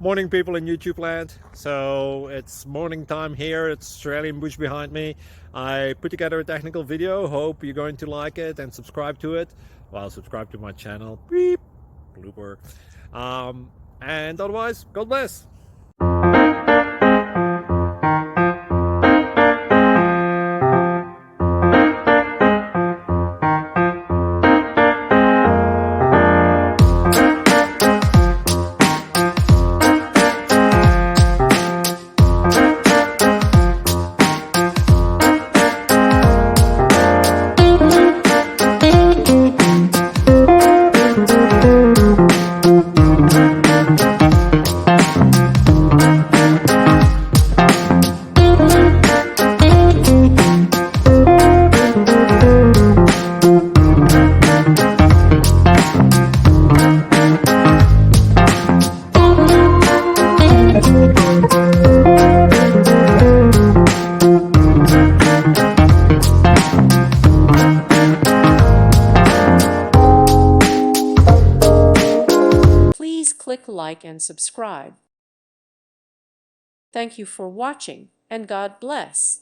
Morning people in YouTube land. So it's morning time here. It's Australian bush behind me. I put together a technical video. Hope you're going to like it and subscribe to it. Well, subscribe to my channel. Beep. Blooper. And otherwise, God bless. Please click like and subscribe. Thank you for watching, and God bless.